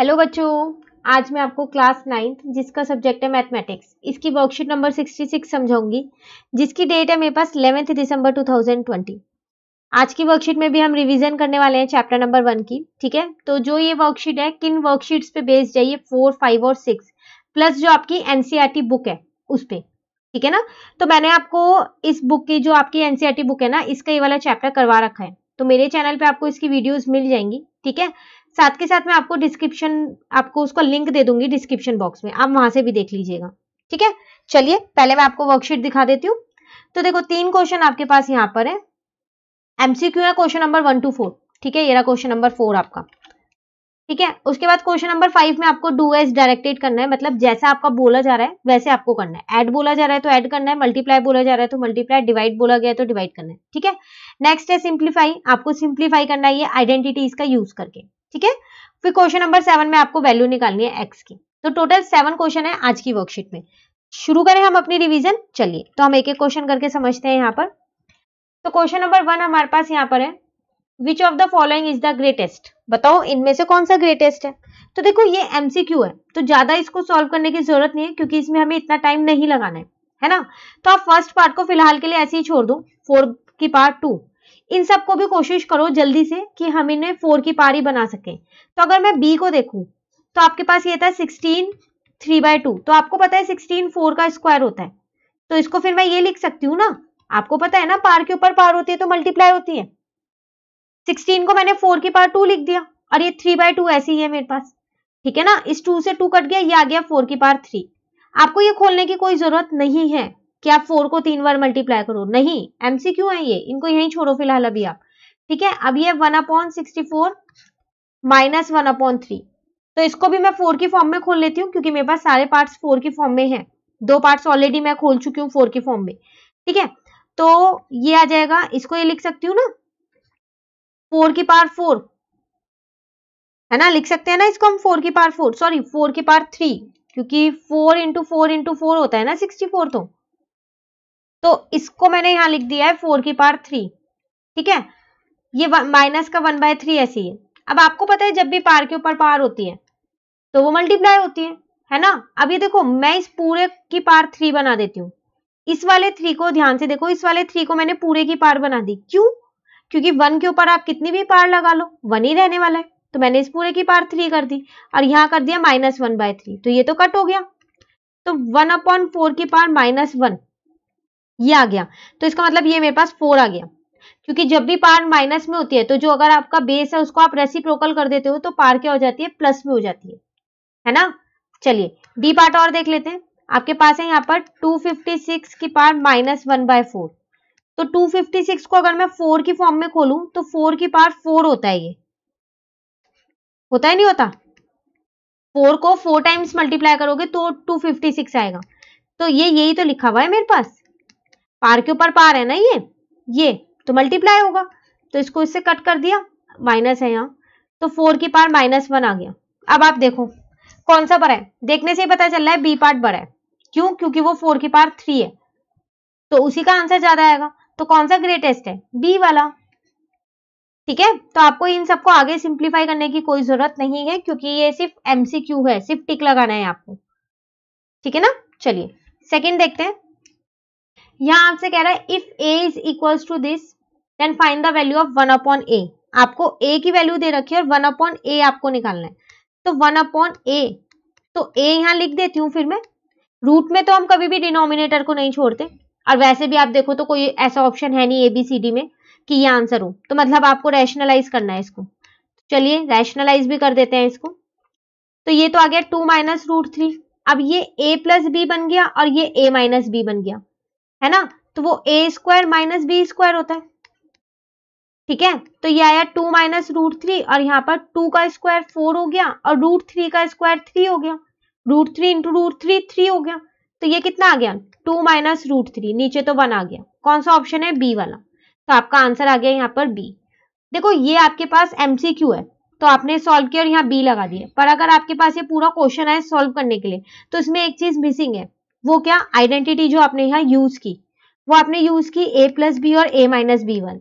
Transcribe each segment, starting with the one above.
Hello बच्चों, आज मैं आपको क्लास 9th जिसका सब्जेक्ट है मैथमेटिक्स, इसकी वर्कशीट नंबर 66 समझाऊंगी, जिसकी डेट है मेरे पास 11 दिसंबर 2020। आज की वर्कशीट में भी हम रिवीजन करने वाले हैं चैप्टर नंबर 1 की। ठीक है, तो जो ये वर्कशीट है किन वर्कशीट्स पे बेस्ड है, ये 4, 5 और 6 प्लस जो आपकी एनसीईआरटी बुक है उस पे। ठीक है ना, तो मैंने आपको इस बुक की जो आपकी एनसीईआरटी बुक है ना, इसका ये वाला चैप्टर करवा रखा है, तो मेरे चैनल पे आपको इसकी वीडियोस मिल जाएंगी। ठीक है, साथ के साथ मैं आपको उसका लिंक दे दूंगी डिस्क्रिप्शन बॉक्स में, आप वहां से भी देख लीजिएगा। ठीक है, चलिए पहले मैं आपको वर्कशीट दिखा देती हूँ। तो देखो 3 क्वेश्चन आपके पास यहाँ पर है, एमसीक्यू है क्वेश्चन नंबर 1 to 4। ठीक है, ये रहा क्वेश्चन नंबर 4 आपका। ठीक है, उसके बाद क्वेश्चन नंबर 5 में आपको डू एज डायरेक्टेड करना है, मतलब जैसा आपका बोला जा रहा है वैसे आपको करना है। ऐड बोला जा रहा है तो ऐड करना है, मल्टीप्लाई बोला जा रहा है तो मल्टीप्लाई, डिवाइड बोला गया है तो डिवाइड करना है। ठीक है, नेक्स्ट है सिंप्लीफाई, आपको सिंप्लीफाई करना है ये आइडेंटिटीज का यूज करके। ठीक है, फिर क्वेश्चन नंबर 7 में आपको वैल्यू निकालनी है एक्स की। तो टोटल 7 क्वेश्चन है आज की वर्कशीट में। शुरू करें हम अपनी रिवीजन। चलिए तो हम एक एक क्वेश्चन करके समझते हैं यहाँ पर। तो क्वेश्चन नंबर 1 हमारे पास यहाँ पर है, विच of the following is the greatest, बताओ इनमें से कौन सा ग्रेटेस्ट है। तो देखो ये एमसीक्यू है, तो ज्यादा इसको सॉल्व करने की जरूरत नहीं है क्योंकि इसमें हमें इतना टाइम नहीं लगाना है ना। तो आप फर्स्ट पार्ट को फिलहाल के लिए ऐसे ही छोड़ दो, 4 की पार्ट 2, इन सबको भी कोशिश करो जल्दी से कि हम इन्हें 4 की पार ही बना सकें। तो अगर मैं बी को देखूं तो आपके पास ये था 16 3/2, तो आपको पता है 16 4 का स्क्वायर होता है, तो इसको फिर मैं ये लिख सकती हूँ ना, आपको पता है ना पार के ऊपर पार होती है तो मल्टीप्लाई होती है। 16 को मैंने 4 की पावर 2 लिख दिया और ये 3/2 ऐसे ही है मेरे पास। ठीक है ना, इस 2 से 2 कट गया, ये आ गया 4 की पावर 3। आपको ये खोलने की कोई जरूरत नहीं है कि आप 4 को 3 बार मल्टीप्लाई करो, नहीं, एमसीक्यू है ये, इनको यहीं छोड़ो फिलहाल अभी आप। ठीक है, अब ये 1/64 माइनस 1/3, तो इसको भी मैं 4 की फॉर्म में खोल लेती हूँ क्योंकि मेरे पास सारे पार्ट्स 4 की फॉर्म में है। 2 पार्ट्स ऑलरेडी मैं खोल चुकी हूँ 4 की फॉर्म में। ठीक है, तो ये आ जाएगा, इसको ये लिख सकती हूँ ना 4 की पावर 4, है ना, लिख सकते हैं ना इसको हम 4 की पावर 4, सॉरी 4 की पावर 3, क्योंकि 4 इंटू 4 इंटू 4 होता है ना 64। तो इसको मैंने यहां लिख दिया है 4 की पावर 3। ठीक है, ये माइनस का 1/3 ऐसे ही है। अब आपको पता है जब भी पार के ऊपर पार होती है तो वो मल्टीप्लाई होती है ना। अब ये देखो मैं इस पूरे की पावर 3 बना देती हूँ, इस वाले 3 को ध्यान से देखो, इस वाले 3 को मैंने पूरे की पार बना दी, क्यों, क्योंकि 1 के ऊपर आप कितनी भी पार लगा लो 1 ही रहने वाला है, तो मैंने इस पूरे की पार 3 कर दी और यहां कर दिया -1/3, तो ये तो कट हो गया, तो 1/4 की पार -1 ये आ गया, तो इसका मतलब ये मेरे पास 4 आ गया, क्योंकि जब भी पार माइनस में होती है तो जो अगर आपका बेस है उसको आप रेसिप्रोकल कर देते हो तो पार क्या हो जाती है, प्लस में हो जाती है ना। चलिए डी पार्ट और देख लेते हैं, आपके पास है यहाँ पर 256 की पार -1/4, तो 256 को अगर मैं 4 की फॉर्म में खोलूं तो 4 की पावर 4 होता है, ये होता है नहीं होता, 4 को 4 टाइम्स मल्टीप्लाई करोगे तो 256 आएगा, तो ये यही तो लिखा हुआ है मेरे पास, पार के ऊपर पार है ना ये तो मल्टीप्लाई होगा, तो इसको इससे कट कर दिया, माइनस है यहाँ, तो 4 की पावर -1 आ गया। अब आप देखो कौन सा बड़ा है, देखने से ही पता चल रहा है बी पार्ट बड़ा है, क्यों, क्योंकि वो 4 की पावर 3 है, तो उसी का आंसर ज्यादा आएगा, तो कौन सा ग्रेटेस्ट है, बी वाला। ठीक है, तो आपको इन सबको आगे सिंप्लीफाई करने की कोई जरूरत नहीं है क्योंकि ये सिर्फ एमसीक्यू है, सिर्फ टिक लगाना है आपको। ठीक है ना, चलिए सेकंड देखते हैं। यहां आपसे कह रहा है if a is equals to this then find the value of 1/a, आपको a की वैल्यू दे रखी है और 1/a आपको निकालना है, तो 1/a, तो a यहां लिख देती हूं, फिर मैं रूट में तो हम कभी भी डिनोमिनेटर को नहीं छोड़ते, और वैसे भी आप देखो तो कोई ऐसा ऑप्शन है नहीं ABCD में कि ये आंसर हो, तो मतलब आपको रैशनलाइज करना है इसको। चलिए रैशनलाइज भी कर देते हैं इसको, तो ये तो आ गया 2 - √3, अब ये a + b बन गया और ये a - b बन गया, है ना, तो वो a² - b² होता है। ठीक है, तो ये आया 2 - √3 और यहाँ पर 2 का स्क्वायर 4 हो गया और √3 का स्क्वायर 3 हो गया, √3 × √3 3 हो गया, तो ये कितना आ गया 2 - √3, नीचे तो 1 आ गया, कौन सा ऑप्शन है, बी वाला, तो आपका आंसर आ गया यहाँ पर बी। देखो ये आपके पास एमसीक्यू है तो आपने सॉल्व किया और यहाँ बी लगा दिया, पर अगर आपके पास ये पूरा क्वेश्चन है सॉल्व करने के लिए तो इसमें एक चीज मिसिंग है, वो क्या, आइडेंटिटी जो आपने यहाँ यूज की, वो आपने यूज की a + b और a - b1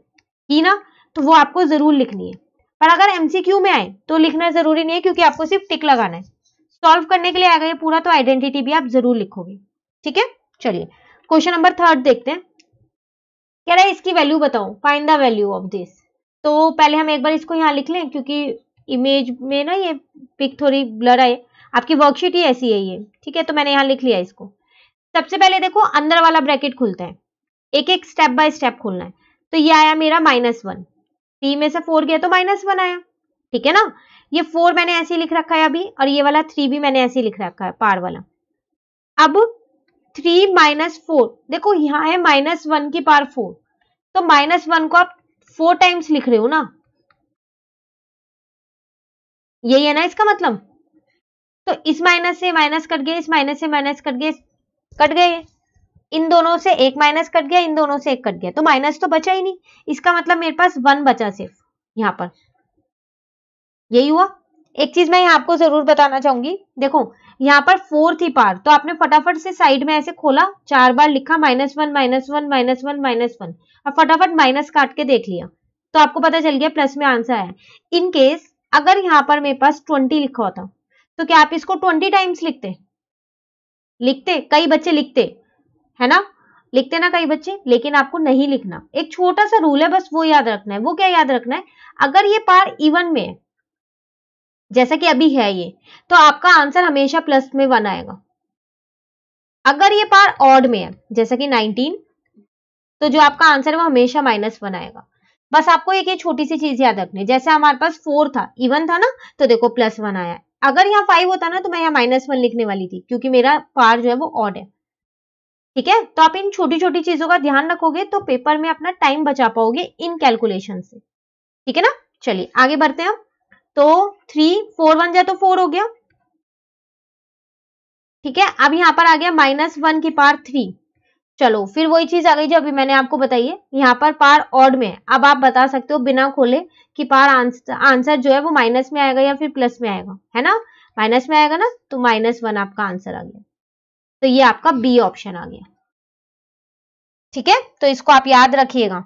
की ना, तो वो आपको जरूर लिखनी है। पर अगर एमसीक्यू में आए तो लिखना जरूरी नहीं है, क्योंकि आपको सिर्फ टिक लगाना है। सॉल्व करने के लिए आएगा ये पूरा, तो आइडेंटिटी भी आप जरूर लिखोगे। ठीक है, चलिए क्वेश्चन नंबर 3 देखते हैं। कह रहा है इसकी वैल्यू बताओ, find the value of this. तो पहले हम एक बार इसको यहाँ लिख लें, क्योंकि इमेज में ना ये पिक थोड़ी ब्लर आए। आपकी वर्कशीट ही ऐसी है ये, ठीक है, तो मैंने यहाँ लिख लिया इसको। सबसे पहले देखो अंदर वाला ब्रैकेट खुलता है, एक एक स्टेप बाय स्टेप खोलना है। तो ये आया मेरा -1, 3 में से 4 गया तो -1 आया। ठीक है ना, ये 4 मैंने ऐसे ही लिख रखा है अभी, और ये वाला 3 भी मैंने ऐसे ही लिख रखा है पार वाला। अब 3 - 4, देखो यहाँ है -1 की पावर 4, तो -1 को आप 4 टाइम्स लिख रहे हो ना, यही है ना इसका मतलब। तो इस माइनस से माइनस कट गया, इस माइनस से माइनस कट गया, कट गए, इन दोनों से एक माइनस कट गया, इन दोनों से एक कट गया, तो माइनस तो बचा ही नहीं। इसका मतलब मेरे पास 1 बचा सिर्फ यहाँ पर, यही हुआ। एक चीज मैं यहाँ आपको जरूर बताना चाहूंगी, देखो यहाँ पर 4 थी पार, तो आपने फटाफट से साइड में ऐसे खोला, 4 बार लिखा -1 -1 -1 -1, और फटाफट माइनस काट के देख लिया, तो आपको पता चल गया प्लस में आंसर आया। इन केस अगर यहाँ पर मेरे पास 20 लिखा होता, तो क्या आप इसको 20 टाइम्स लिखते? कई बच्चे लिखते है ना, लिखते ना कई बच्चे, लेकिन आपको नहीं लिखना। एक छोटा सा रूल है, बस वो याद रखना है। वो क्या याद रखना है, अगर ये पार इवन में है, जैसा कि अभी है ये, तो आपका आंसर हमेशा प्लस में 1 आएगा। अगर ये पार ऑड में है, जैसा कि 19, तो जो आपका आंसर है वो हमेशा -1 आएगा। बस आपको एक ये छोटी सी चीज याद रखनी है, जैसे हमारे पास 4 था, इवन था ना, तो देखो +1 आया। अगर यहाँ 5 होता ना, तो मैं यहाँ -1 लिखने वाली थी, क्योंकि मेरा पार जो है वो ऑड है। ठीक है, तो आप इन छोटी छोटी चीजों का ध्यान रखोगे तो पेपर में अपना टाइम बचा पाओगे इन कैलकुलेशन से। ठीक है ना, चलिए आगे बढ़ते हैं हम। तो 3 4 1 जा तो 4 हो गया। ठीक है, अब यहां पर आ गया -1 की पावर 3। चलो फिर वही चीज आ गई जो अभी मैंने आपको बताई है, यहाँ पर पार ऑड में है। अब आप बता सकते हो बिना खोले कि पार आंसर जो है वो माइनस में आएगा या फिर प्लस में आएगा, है ना। माइनस में आएगा ना, तो -1 आपका आंसर आ गया, तो ये आपका बी ऑप्शन आ गया। ठीक है, तो इसको आप याद रखिएगा।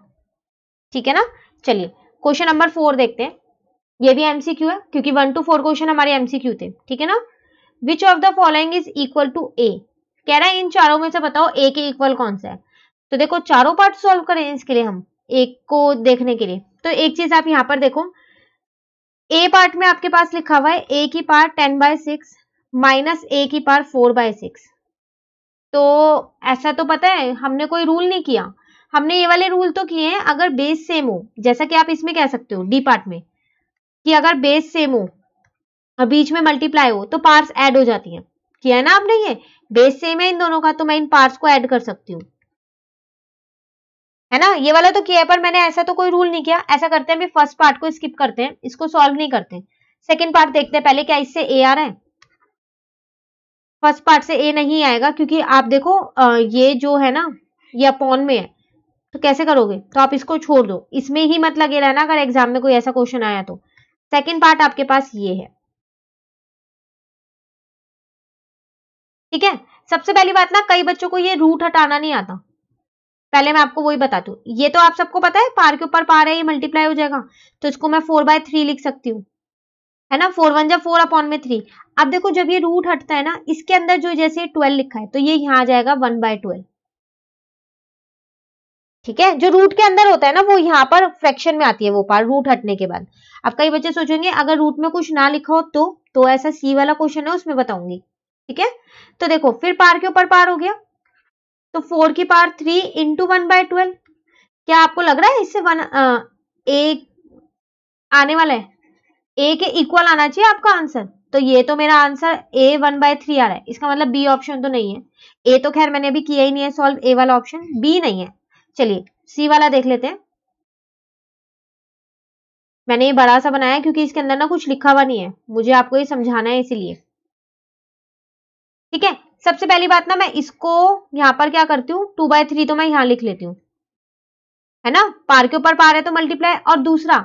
ठीक है ना, चलिए क्वेश्चन नंबर 4 देखते हैं। ये भी एमसीक्यू है, क्योंकि 1 to 4 क्वेश्चन हमारे एमसीक्यू थे। ठीक है ना, which of the following is equal to A. कह रहा है इन चारों में से बताओ ए के इक्वल कौन सा है। तो देखो चारों पार्ट सॉल्व करें इसके लिए, हम एक को देखने के लिए। तो एक चीज आप यहां पर देखो, ए पार्ट में आपके पास लिखा हुआ है ए की पावर 10/6 माइनस ए की पावर 4/6। तो ऐसा तो पता है हमने कोई रूल नहीं किया, हमने ये वाले रूल तो किए हैं अगर बेस सेम हो, जैसा कि आप इसमें कह सकते हो डी पार्ट में, कि अगर बेस सेम हो और बीच में मल्टीप्लाई हो तो पार्ट्स ऐड हो जाती हैं। किया है ना आपने, ये बेस सेम है इन दोनों का, तो मैं इन पार्ट्स को ऐड कर सकती हूँ, है ना। ये वाला तो किया है, पर मैंने ऐसा तो कोई रूल नहीं किया। ऐसा करते हैं, अभी फर्स्ट पार्ट को स्किप करते हैं, इसको सॉल्व नहीं करते, सेकेंड पार्ट देखते हैं पहले, क्या इससे ए आ रहा है। फर्स्ट पार्ट से ए नहीं आएगा, क्योंकि आप देखो ये जो है ना, ये अपॉन में है, तो कैसे करोगे, तो आप इसको छोड़ दो, इसमें ही मत लगे रहना अगर एग्जाम में कोई ऐसा क्वेश्चन आया तो। सेकेंड पार्ट आपके पास ये है। ठीक है, सबसे पहली बात ना, कई बच्चों को ये रूट हटाना नहीं आता, पहले मैं आपको वही बताती हूँ। ये तो आप सबको पता है पार के ऊपर पार है, ये मल्टीप्लाई हो जाएगा, तो इसको मैं 4/3 लिख सकती हूँ, है ना। 4 1 जा 4 अपॉन में 3। अब देखो जब ये रूट हटता है ना, इसके अंदर जो जैसे 12 लिखा है, तो ये यहाँ आ जाएगा 1/12। ठीक है, जो रूट के अंदर होता है ना, वो यहाँ पर फ्रैक्शन में आती है वो पार रूट हटने के बाद। अब कई बच्चे सोचेंगे अगर रूट में कुछ ना लिखा हो तो ऐसा सी वाला क्वेश्चन है उसमें बताऊंगी। ठीक है, तो देखो फिर पार के ऊपर पार हो गया, तो 4 की पावर 3 इंटू 1/12। क्या आपको लग रहा है इससे ए आने वाला है, ए के इक्वल आना चाहिए आपका आंसर। तो ये तो मेरा आंसर ए 1/3 आ रहा है, इसका मतलब बी ऑप्शन तो नहीं है। ए तो खैर मैंने अभी किया ही नहीं है सॉल्व, ए वाला ऑप्शन, बी नहीं है। चलिए सी वाला देख लेते हैं। मैंने ये बड़ा सा बनाया क्योंकि इसके अंदर ना कुछ लिखा हुआ नहीं है, मुझे आपको ये समझाना है इसीलिए। ठीक है, सबसे पहली बात ना, मैं इसको यहाँ पर क्या करती हूँ, 2/3 तो मैं यहाँ लिख लेती हूँ, है ना, पार के ऊपर पार है तो मल्टीप्लाई। और दूसरा,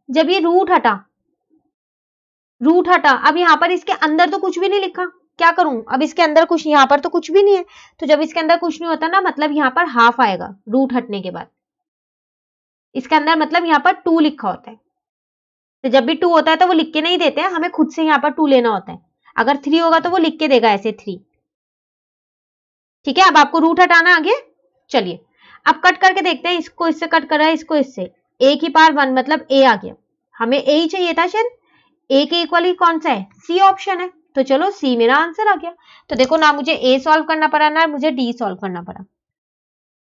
जब ये रूट हटा, अब यहाँ पर इसके अंदर तो कुछ भी नहीं लिखा, क्या करूं, अब इसके अंदर कुछ, यहाँ पर तो कुछ भी नहीं है, तो जब इसके अंदर कुछ नहीं होता ना, मतलब यहाँ पर हाफ आएगा रूट हटने के बाद, इसके अंदर मतलब यहाँ पर 2 लिखा होता है। तो जब भी 2 होता है तो वो लिख के नहीं देते हैं, हमें खुद से यहाँ पर 2 लेना होता है। अगर 3 होगा तो वो लिख के देगा ऐसे 3। ठीक है, अब आपको रूट हटाना आ गया। चलिए अब कट करके देखते हैं, इसको इससे कट कर रहा है, इसको इससे। ए की पावर 1 मतलब ए आ गया, हमें ए ही चाहिए था शायद। ए के इक्वल ही कौन सा है, सी ऑप्शन है, तो चलो सी मेरा आंसर आ गया। तो देखो ना मुझे ए सॉल्व करना पड़ा ना मुझे डी सॉल्व करना पड़ा।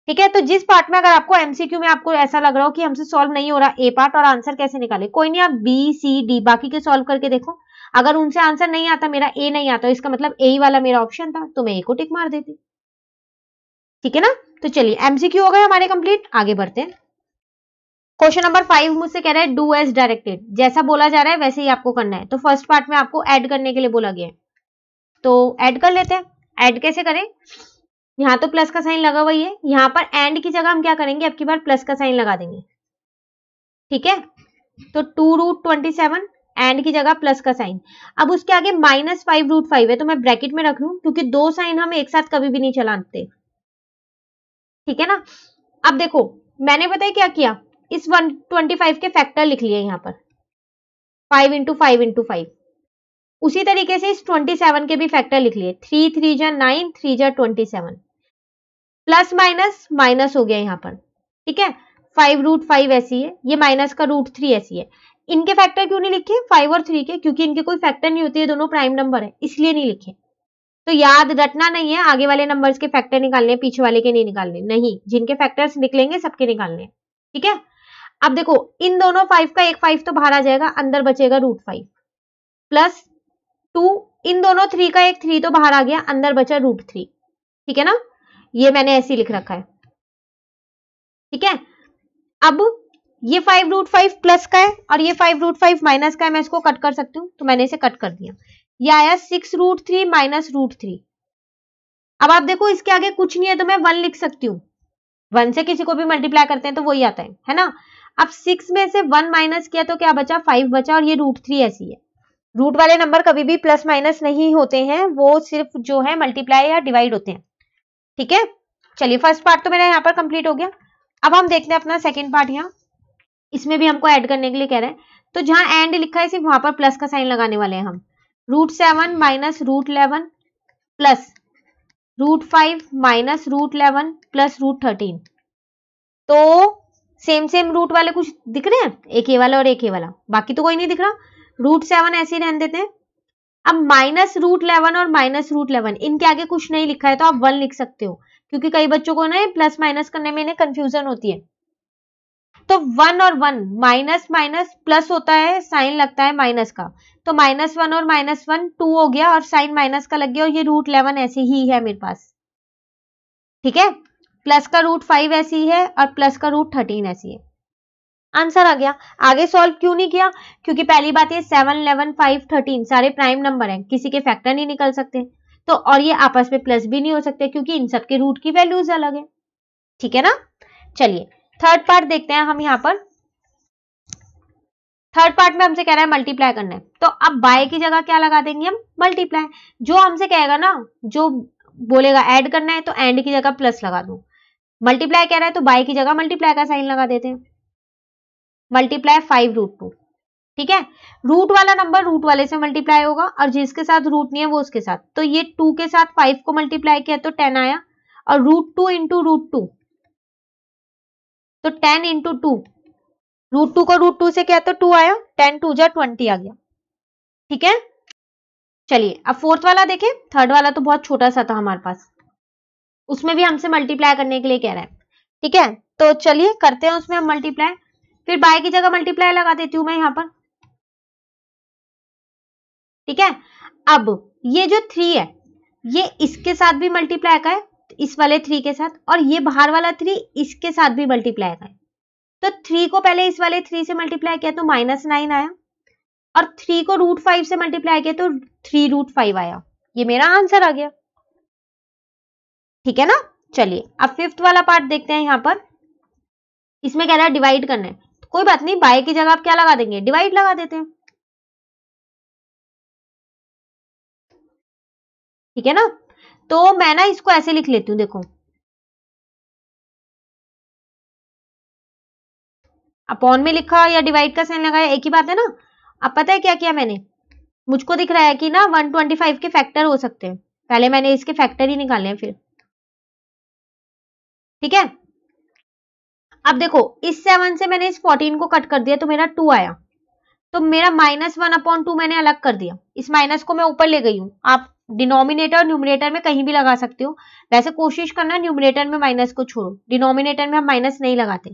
ठीक है, तो जिस पार्ट में अगर आपको एमसीक्यू में आपको ऐसा लग रहा हो कि हमसे सॉल्व नहीं हो रहा ए पार्ट और आंसर कैसे निकाले, कोई नहीं, आप बी सी डी बाकी के सॉल्व करके देखो। अगर उनसे आंसर नहीं आता, मेरा ए नहीं आता, इसका मतलब ए वाला मेरा ऑप्शन था, तो मैं ए को टिक मार देती। ठीक है ना, तो चलिए एमसीक्यू हो गए हमारे कंप्लीट, आगे बढ़ते हैं। क्वेश्चन नंबर 5 मुझसे कह रहा है डू एज डायरेक्टेड, जैसा बोला जा रहा है वैसे ही आपको करना है। तो फर्स्ट पार्ट में आपको ऐड करने के लिए बोला गया है, तो ऐड कर लेते हैं। ऐड कैसे करें, यहाँ तो प्लस का साइन लगा हुआ ही है, यहाँ पर एंड की जगह हम क्या करेंगे, अब की बार प्लस का साइन लगा देंगे। ठीक है, तो 2√27 एंड की जगह प्लस का साइन। अब उसके आगे -5√5 है, तो मैं ब्रैकेट में रख लूं क्योंकि दो साइन हम एक साथ कभी भी नहीं चलाते। ठीक है ना, अब देखो मैंने पता है क्या किया, इस 125 के फैक्टर लिख लिए यहाँ पर, 5 × 5 × 5। उसी तरीके से इस 27 के भी फैक्टर लिख लिए, 3 3 जा 9, 3 जा 27, प्लस माइनस माइनस हो गया यहाँ पर। ठीक है, 5√5 ऐसी है, ये माइनस का √3 ऐसी है। इनके फैक्टर क्यों नहीं लिखे 5 और 3 के, क्योंकि इनके कोई फैक्टर नहीं होती है, दोनों प्राइम नंबर है, इसलिए नहीं लिखे। तो याद रटना नहीं है, आगे वाले नंबर्स के फैक्टर निकालने, पीछे वाले के नहीं निकालने, नहीं, जिनके फैक्टर्स निकलेंगे सबके निकालने। ठीक है, अब देखो इन दोनों 5 का एक 5 तो बाहर आ जाएगा, अंदर बचेगा √5 प्लस 2, इन दोनों 3 का एक 3 तो बाहर आ गया, अंदर बचा √3। ठीक है ना, ये मैंने ऐसे ही लिख रखा है। ठीक है, अब ये 5√5 प्लस का है और ये 5√5 माइनस का है, मैं इसको कट कर सकती हूँ, तो मैंने इसे कट कर दिया। ये आया 6√3 माइनस √3। अब आप देखो इसके आगे कुछ नहीं है तो मैं 1 लिख सकती हूँ, 1 से किसी को भी मल्टीप्लाई करते हैं तो वही आता है ना। अब 6 में से 1 माइनस किया तो क्या बचा, 5 बचा, और ये √3 ऐसी है। रूट वाले नंबर कभी भी प्लस माइनस नहीं होते हैं, वो सिर्फ जो है मल्टीप्लाई या डिवाइड होते हैं। ठीक है, चलिए फर्स्ट पार्ट तो मेरा यहाँ पर कंप्लीट हो गया। अब हम देखते हैं अपना सेकंड पार्ट, यहाँ इसमें भी हमको ऐड करने के लिए कह रहे हैं, तो जहां एंड लिखा है सिर्फ वहां पर प्लस का साइन लगाने वाले हैं हम। √7 माइनस √11 प्लस √5 माइनस √11 प्लस √13। तो सेम रूट वाले कुछ दिख रहे हैं, एक ए वाला और एक ए वाला, बाकी तो कोई नहीं दिख रहा। √7 ऐसे ही रहने देते हैं। अब माइनस √11 और माइनस √11 इनके आगे कुछ नहीं लिखा है तो आप 1 लिख सकते हो, क्योंकि कई बच्चों को ना प्लस माइनस करने में इन्हें कंफ्यूजन होती है। तो 1 और 1 माइनस माइनस प्लस होता है, साइन लगता है माइनस का, तो -1 और -1 2 हो गया और साइन माइनस का लग गया, और ये √11 ऐसे ही है मेरे पास। ठीक है, प्लस का √5 ऐसी है और प्लस का √13 ऐसी है। आंसर आ गया। आगे सॉल्व क्यों नहीं किया, क्योंकि पहली बात ये 7 11 5 13 सारे प्राइम नंबर हैं, किसी के फैक्टर नहीं निकल सकते, तो और ये आपस में प्लस भी नहीं हो सकते क्योंकि इन सबके रूट की वैल्यूज अलग है। ठीक है ना, चलिए थर्ड पार्ट देखते हैं हम। यहाँ पर थर्ड पार्ट में हमसे कह रहा है मल्टीप्लाई करना है, तो अब बाय की जगह क्या लगा देंगे हम, मल्टीप्लाई। जो हमसे कहेगा ना, जो बोलेगा ऐड करना है तो एंड की जगह प्लस लगा दो, मल्टीप्लाई कह रहा है तो बाय की जगह मल्टीप्लाई का साइन लगा देते हैं। मल्टीप्लाई 5√2। ठीक है, रूट वाला नंबर रूट वाले से मल्टीप्लाई होगा और जिसके साथ रूट नहीं है वो उसके साथ। तो ये 2 के साथ 5 को मल्टीप्लाई किया तो 10 आया, और √2 × √2 तो 10 × 2, √2 को √2 से किया तो 2 आया, 10 2 जा 20 आ गया। ठीक है, चलिए अब फोर्थ वाला देखें। थर्ड वाला तो बहुत छोटा सा था हमारे पास, उसमें भी हमसे मल्टीप्लाई करने के लिए कह रहा है। ठीक है, तो चलिए करते हैं उसमें हम मल्टीप्लाई। फिर बाय की जगह मल्टीप्लाई लगा देती हूं मैं यहाँ पर। ठीक है, अब ये जो 3 है ये इसके साथ भी मल्टीप्लाई का है, इस वाले 3 के साथ, और ये बाहर वाला 3 इसके साथ भी मल्टीप्लाई का है। तो 3 को पहले इस वाले 3 से मल्टीप्लाई किया तो -9 आया, और 3 को √5 से मल्टीप्लाई किया तो 3√5 आया। ये मेरा आंसर आ गया। ठीक है ना, चलिए अब फिफ्थ वाला पार्ट देखते हैं। यहाँ पर इसमें कह रहा है डिवाइड करना है, तो कोई बात नहीं, बाय की जगह आप क्या लगा देंगे, डिवाइड लगा देते हैं। ठीक है ना, तो मैं ना इसको ऐसे लिख लेती हूँ, देखो अपॉन में लिखा या डिवाइड का साइन लगाया एक ही बात है ना। अब पता है क्या किया मैंने, मुझको दिख रहा है कि ना 125 के फैक्टर हो सकते हैं, पहले मैंने इसके फैक्टर ही निकाले हैं फिर। ठीक है, अब देखो इस 7 से मैंने इस 14 को कट कर दिया तो मेरा 2 आया, तो मेरा -1/2 मैंने अलग कर दिया। इस माइनस को मैं ऊपर ले गई हूं, आप डिनोमिनेटर और न्यूमरेटर में कहीं भी लगा सकते हो, वैसे कोशिश करना न्यूमरेटर में माइनस को छोड़ो, डिनोमिनेटर में हम माइनस नहीं लगाते।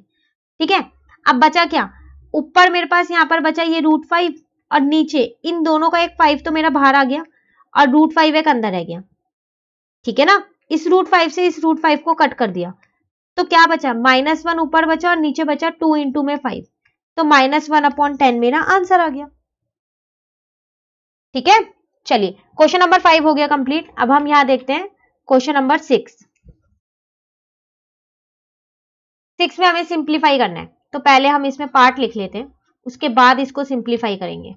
ठीक है, अब बचा क्या, ऊपर मेरे पास यहाँ पर बचा ये √5 और नीचे इन दोनों का एक 5 तो मेरा बाहर आ गया और √5 एक अंदर रह गया। ठीक है ना, इस √5 से इस √5 को कट कर दिया तो क्या बचा, -1 ऊपर बचा और नीचे बचा 2 इंटू में 5, तो -1/10 मेरा आंसर आ गया। ठीक है, चलिए क्वेश्चन नंबर 5 हो गया कंप्लीट। अब हम यहां देखते हैं क्वेश्चन नंबर 6। 6 में हमें सिंप्लीफाई करना है, तो पहले हम इसमें पार्ट लिख लेते हैं, उसके बाद इसको सिंप्लीफाई करेंगे।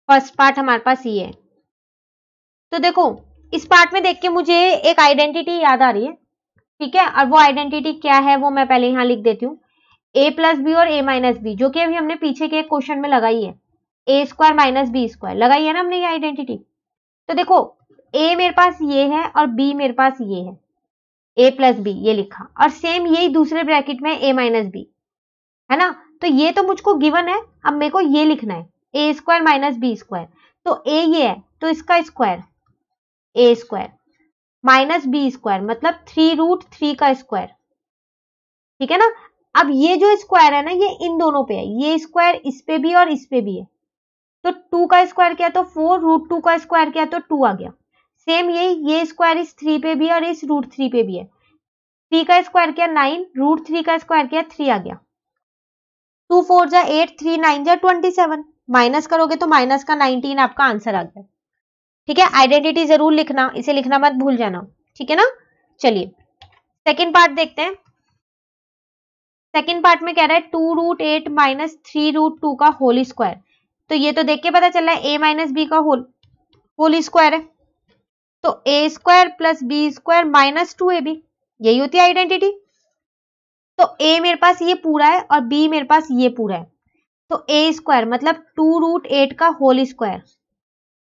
फर्स्ट पार्ट हमारे पास ये है, तो देखो इस पार्ट में देख के मुझे एक आइडेंटिटी याद आ रही है। ठीक है, और वो आइडेंटिटी क्या है वो मैं पहले यहां लिख देती हूँ, a+b और a-b, जो कि अभी हमने पीछे के एक क्वेश्चन में लगाई है, a² - b² लगाई है ना हमने ये आइडेंटिटी। तो देखो a मेरे पास ये है और b मेरे पास ये है, a+b ये लिखा, और सेम यही दूसरे ब्रैकेट में a-b है ना, तो ये तो मुझको गिवन है, अब मेरे को ये लिखना है a² - b², तो a ये है तो इसका स्क्वायर a² -b² मतलब 3√3 का स्क्वायर। ठीक है ना, अब ये जो स्क्वायर है ना ये इन दोनों पे है, ये स्क्वायर इस पे भी और इस पे भी है, तो 2 का स्क्वायर किया तो 4, √2 का स्क्वायर किया तो 2 आ गया। सेम यही ये स्क्वायर इस 3 पे भी और इस √3 पे भी है, 3 का स्क्वायर किया 9, √3 का स्क्वायर किया 3 आ गया, 2 4 जा 8, 3 9 जा 27, माइनस करोगे तो माइनस का 19 आपका आंसर आ गया। ठीक है, आइडेंटिटी जरूर लिखना, इसे लिखना मत भूल जाना। ठीक है ना, चलिए सेकेंड पार्ट देखते हैं। सेकेंड पार्ट में कह रहा है 2√8 - 3√2 का होल स्क्वायर, तो ये तो देख के पता चल रहा है a - b का होल स्क्वायर है, तो a² + b² - 2ab, यही होती है आइडेंटिटी। तो a मेरे पास ये पूरा है और b मेरे पास ये पूरा है, तो a² मतलब 2√8 का होल स्क्वायर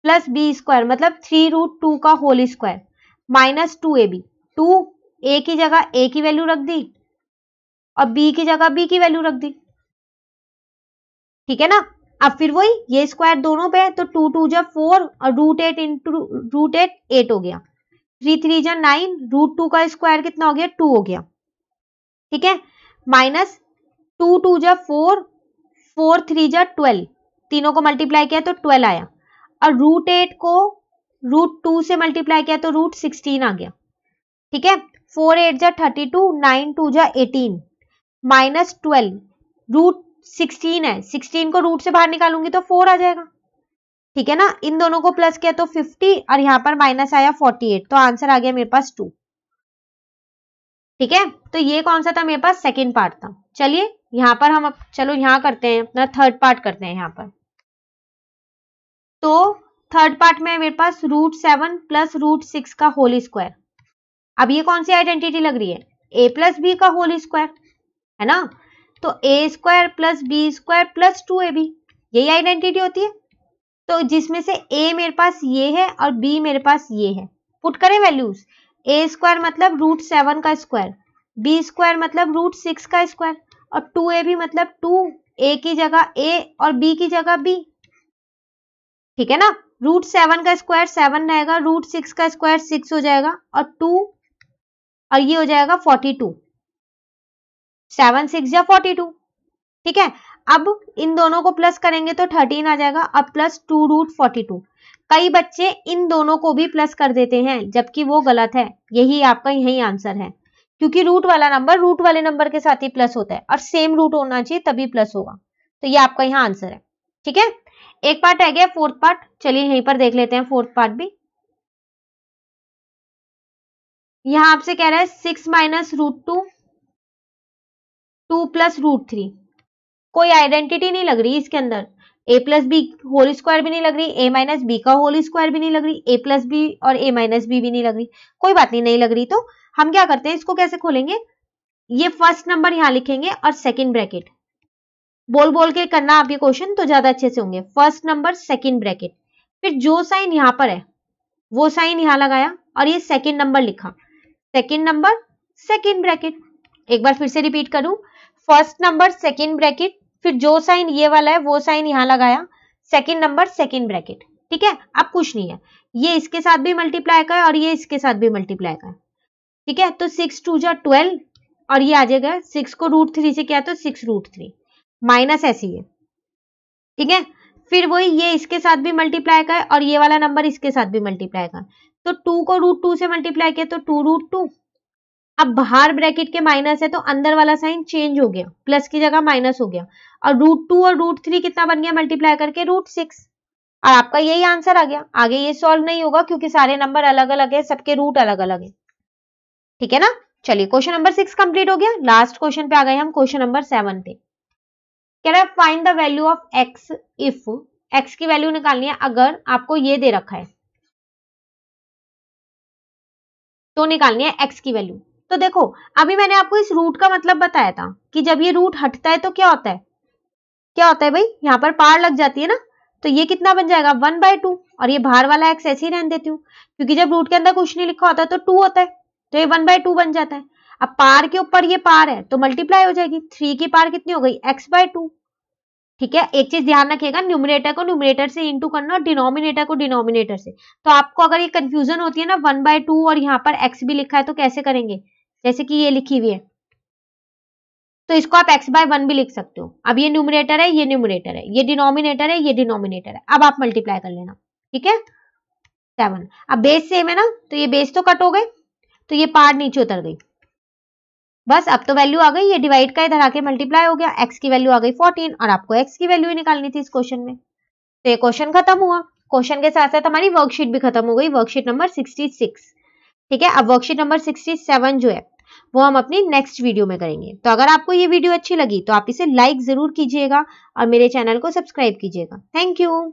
प्लस b² मतलब 3√2 का होल स्क्वायर -2ab, 2 a की जगह a की वैल्यू रख दी और b की जगह b की वैल्यू रख दी। ठीक है ना, अब फिर वही ये स्क्वायर दोनों पे है, तो 2 2 जा 4 और √8 इंटू √8 8 हो गया, 3 3 जा 9, √2 का स्क्वायर कितना हो गया 2 हो गया। ठीक है, -2 2 जा 4, 4 3 जा 12, तीनों को मल्टीप्लाई किया तो 12 आया, और √8 को √2 से मल्टीप्लाई किया तो √16 आ गया। ठीक है, 4 8 जा 32, 9 2 जा 18, -12 √16 है, 16 को रूट से बाहर निकालूंगी तो 4 आ जाएगा। ठीक है ना, इन दोनों को प्लस किया तो 50 और यहां पर माइनस आया 48, तो आंसर आ गया मेरे पास 2। ठीक है, तो ये कौन सा था मेरे पास, सेकेंड पार्ट था। चलिए यहां पर हम चलो यहां करते हैं अपना थर्ड पार्ट करते हैं यहां पर। तो थर्ड पार्ट में मेरे पास √7 + √6 का होल स्क्वायर, अब ये कौन सी आइडेंटिटी लग रही है, a + b का होल स्क्वायर है ना, तो a² + b² + 2ab, यही आइडेंटिटी होती है। तो जिसमें से a मेरे पास ये है और b मेरे पास ये है, पुट करें वैल्यूज, a² मतलब √7 का स्क्वायर, b² मतलब √6 का स्क्वायर और 2ab मतलब 2, a की जगह a और b की जगह b। ठीक है ना, √7 का स्क्वायर 7 रहेगा, √6 का स्क्वायर 6 हो जाएगा और 2 और ये हो जाएगा 42, 7 6 जा 42। ठीक है, अब इन दोनों को प्लस करेंगे तो 13 आ जाएगा, अब प्लस 2√42। कई बच्चे इन दोनों को भी प्लस कर देते हैं जबकि वो गलत है, यही आपका यही आंसर है, क्योंकि रूट वाला नंबर रूट वाले नंबर के साथ ही प्लस होता है और सेम रूट होना चाहिए तभी प्लस होगा, तो ये आपका यहाँ आंसर है। ठीक है, एक पार्ट रह गया फोर्थ पार्ट, चलिए यहीं पर देख लेते हैं फोर्थ पार्ट भी। यहां आपसे कह रहा है 6 - √2, 2 + √3, कोई आइडेंटिटी नहीं लग रही इसके अंदर, a + b होल स्क्वायर भी नहीं लग रही, a - b का होल स्क्वायर भी नहीं लग रही, a + b और a - b भी नहीं लग रही। कोई बात नहीं, नहीं लग रही तो हम क्या करते हैं, इसको कैसे खोलेंगे, ये फर्स्ट नंबर यहां लिखेंगे और सेकंड ब्रैकेट, बोल बोल के करना आप ये क्वेश्चन तो ज्यादा अच्छे से होंगे। फर्स्ट नंबर सेकंड ब्रैकेट, फिर जो साइन यहां पर है वो साइन यहां लगाया और ये सेकंड नंबर लिखा, सेकंड नंबर सेकंड ब्रैकेट। एक बार फिर से रिपीट करूं, फर्स्ट नंबर सेकंड ब्रैकेट, फिर जो साइन ये वाला है वो साइन यहां लगाया, सेकंड नंबर सेकंड ब्रैकेट। ठीक है, अब कुछ नहीं है, ये इसके साथ भी मल्टीप्लाई का है और ये इसके साथ भी मल्टीप्लाई का है। ठीक है, तो 6 2 जा 12 और ये आ जाएगा 6 को √3 से किया तो 6√3 माइनस ऐसी है। ठीक है, फिर वही ये इसके साथ भी मल्टीप्लाई का है और ये वाला नंबर इसके साथ भी मल्टीप्लाई का है, तो 2 को √2 से मल्टीप्लाई किया तो 2√2। अब बाहर ब्रैकेट के माइनस है तो अंदर वाला साइन चेंज हो गया, प्लस की जगह माइनस हो गया, और √2 और √3 कितना बन गया मल्टीप्लाई करके √6, और आपका यही आंसर आ गया। आगे ये सॉल्व नहीं होगा क्योंकि सारे नंबर अलग अलग है, सबके रूट अलग अलग है। ठीक है ना, चलिए क्वेश्चन नंबर 6 कंप्लीट हो गया। लास्ट क्वेश्चन पे आ गए हम, क्वेश्चन नंबर 7 पे। कह रहा है find the value of x if, x की वैल्यू निकालनी है अगर आपको ये दे रखा है तो निकालनी है एक्स की वैल्यू। तो देखो अभी मैंने आपको इस रूट का मतलब बताया था कि जब ये रूट हटता है तो क्या होता है, क्या होता है भाई, यहाँ पर पार लग जाती है ना, तो ये कितना बन जाएगा 1/2, और ये बाहर वाला एक्स ऐसे ही रहने देती हूँ क्योंकि जब रूट के अंदर कुछ नहीं लिखा होता तो 2 होता है, तो ये 1/2 बन जाता है। अब पार के ऊपर ये पार है तो मल्टीप्लाई हो जाएगी, 3 की पार कितनी हो गई x/2। ठीक है, एक चीज ध्यान रखिएगा, न्यूमरेटर को न्यूमरेटर से इंटू करना और डिनोमिनेटर को डिनोमिनेटर से। तो आपको अगर ये कंफ्यूजन होती है ना 1/2 और यहाँ पर x भी लिखा है तो कैसे करेंगे, जैसे कि ये लिखी हुई है तो इसको आप x/1 भी लिख सकते हो। अब ये न्यूमरेटर है, ये न्यूमरेटर है, ये डिनोमिनेटर है, ये डिनोमिनेटर है, अब आप मल्टीप्लाई कर लेना। ठीक है, 7। अब बेस सेम है ना, तो ये बेस तो कट हो गए, तो ये पार नीचे उतर गई, बस अब तो वैल्यू आ गई, ये डिवाइड का इधर आके मल्टीप्लाई हो गया, x की वैल्यू आ गई 14 और आपको x की वैल्यू ही निकालनी थी इस क्वेश्चन में। तो ये क्वेश्चन खत्म हुआ, क्वेश्चन के साथ साथ हमारी वर्कशीट भी खत्म हो गई, वर्कशीट नंबर 66। ठीक है, अब वर्कशीट नंबर 67 जो है वो हम अपनी नेक्स्ट वीडियो में करेंगे। तो अगर आपको ये वीडियो अच्छी लगी तो आप इसे लाइक जरूर कीजिएगा और मेरे चैनल को सब्सक्राइब कीजिएगा। Thank you.